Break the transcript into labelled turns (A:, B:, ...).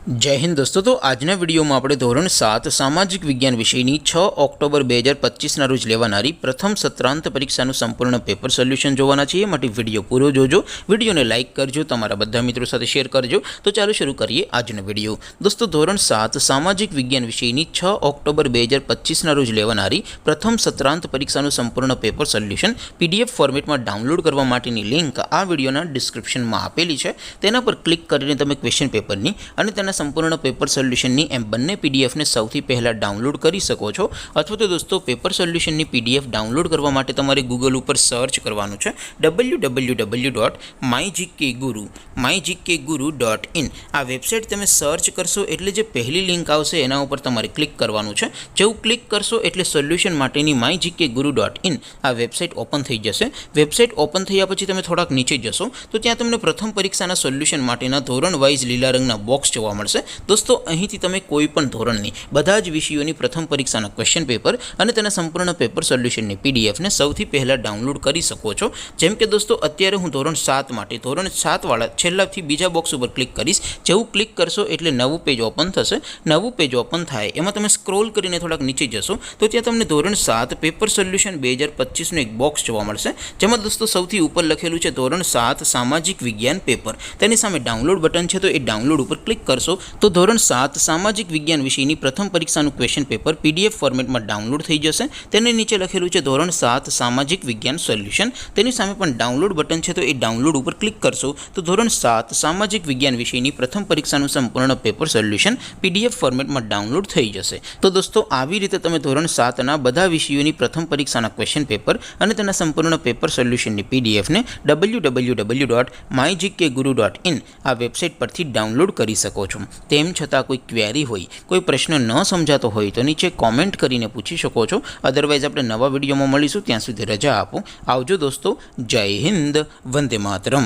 A: जय हिंद दोस्तों। तो आजना विडियो में આપણે ધોરણ 7 સામાજિક વિજ્ઞાન વિષયની 6 ઓક્ટોબર 2025 રોજ લેવાનારી પ્રથમ સત્રાંત પરીક્ષાનું સંપૂર્ણ પેપર સોલ્યુશન જોવાના છીએ। માટે વિડિયો પૂરો જોજો, વિડિયોને લાઇક કરજો, તમારા બધા મિત્રો સાથે શેર કરજો। તો ચાલો શરૂ કરીએ આજનો વિડિયો। દોસ્તો ધોરણ 7 સામાજિક વિજ્ઞાન વિષયની 6 ઓક્ટોબર 2025 રોજ લેવાનારી પ્રથમ સત્રાંત પરીક્ષાનું સંપૂર્ણ પેપર સોલ્યુશન પીડીએફ ફોર્મેટમાં ડાઉનલોડ કરવા માટેની લિંક આ વિડિયોના ડિસ્ક્રિપ્શનમાં આપેલી છે। તેના પર ક્લિક કરીને તમે ક્વેશ્ચન પેપરની અને તેના संपूर्ण पेपर सोल्यूशन एम बने पीडीएफ ने सौथी पहला डाउनलॉड कर सको छो। अथवा तो दोस्तों पेपर सोल्यूशन पीडीएफ डाउनलॉड करवा माटे तमारे गूगल पर सर्च करवानुं छे www.mygkguru.in। आ वेबसाइट तमे सर्च करशो एटले जे पहली लिंक आवशे एना उपर तमारे क्लिक करवानुं छे। जेवुं क्लिक करशो एटले सोल्यूशन माटेनी mygkguru.in आ वेबसाइट ओपन थई जशे। वेबसाइट ओपन थया पछी तमे थोड़ाक नीचे जशो तो त्यां तमने प्रथम परीक्षाना सोल्यूशन माटेना धोरण वाइज लीला रंगना बॉक्स जोवा मळशे। दोस्तों અહીંથી તમે કોઈ પણ ધોરણની બધા જ વિષયોની પ્રથમ પરીક્ષાના ક્વેશ્ચન પેપર અને તેના સંપૂર્ણ પેપર સોલ્યુશનની પીડીએફ ને સૌથી પહેલા ડાઉનલોડ કરી શકો છો। જેમ કે દોસ્તો અત્યારે હું ધોરણ 7 માટે ધોરણ 7 વાળા છેલ્લાથી બીજા બોક્સ ઉપર ક્લિક કરીશ। જેવું ક્લિક કરશો એટલે નવું પેજ ઓપન થશે। નવું પેજ ઓપન થાય એમાં તમે સ્ક્રોલ કરીને થોડાક નીચે જશો તો ત્યાં તમને ધોરણ 7 પેપર સોલ્યુશન 2025 નું એક બોક્સ જોવા મળશે। જેમાં દોસ્તો સૌથી ઉપર લખેલું છે ધોરણ 7 સામાજિક વિજ્ઞાન પેપર। તેની સામે ડાઉનલોડ બટન છે તો એ ડાઉનલોડ ઉપર ક્લિક કરશો तो धोरण 7 सामाजिक विज्ञान विषयनी प्रथम परीक्षाનું क्वेश्चन पेपर पीडीएफ फॉर्मेट में डाउनलॉड थई जशे। तेने नीचे लखेलुं छे धोरण 7 सामाजिक विज्ञान सोल्यूशन। तेनी सामे पण डाउनलॉड बटन छे तो ए डाउनलॉड पर क्लिक करशो तो धोरण 7 सामाजिक विज्ञान विषयनी प्रथम परीक्षाનું संपूर्ण पेपर सोल्यूशन पीडीएफ फॉर्मेट में डाउनलॉड थई जशे। तो दोस्तों આવી રીતે તમે ધોરણ 7 ના બધા વિષયોની પ્રથમ પરીક્ષાના ક્વેશ્ચન પેપર અને તેના સંપૂર્ણ પેપર સોલ્યુશનની પીડીએફ ને www.mygkguru.in આ વેબસાઇટ પરથી ડાઉનલોડ કરી શકો છો। तेम छतां कोई क्वेरी होय, कोई प्रश्न न समझातो होय तो नीचे कॉमेंट करीने पूछी शको छो। अदरवाइज आपणे नवा विडियोमां मळीशुं, त्यां सुधी रजा आपो। आवजो दोस्तों। जय हिंद, वंदे मातरम।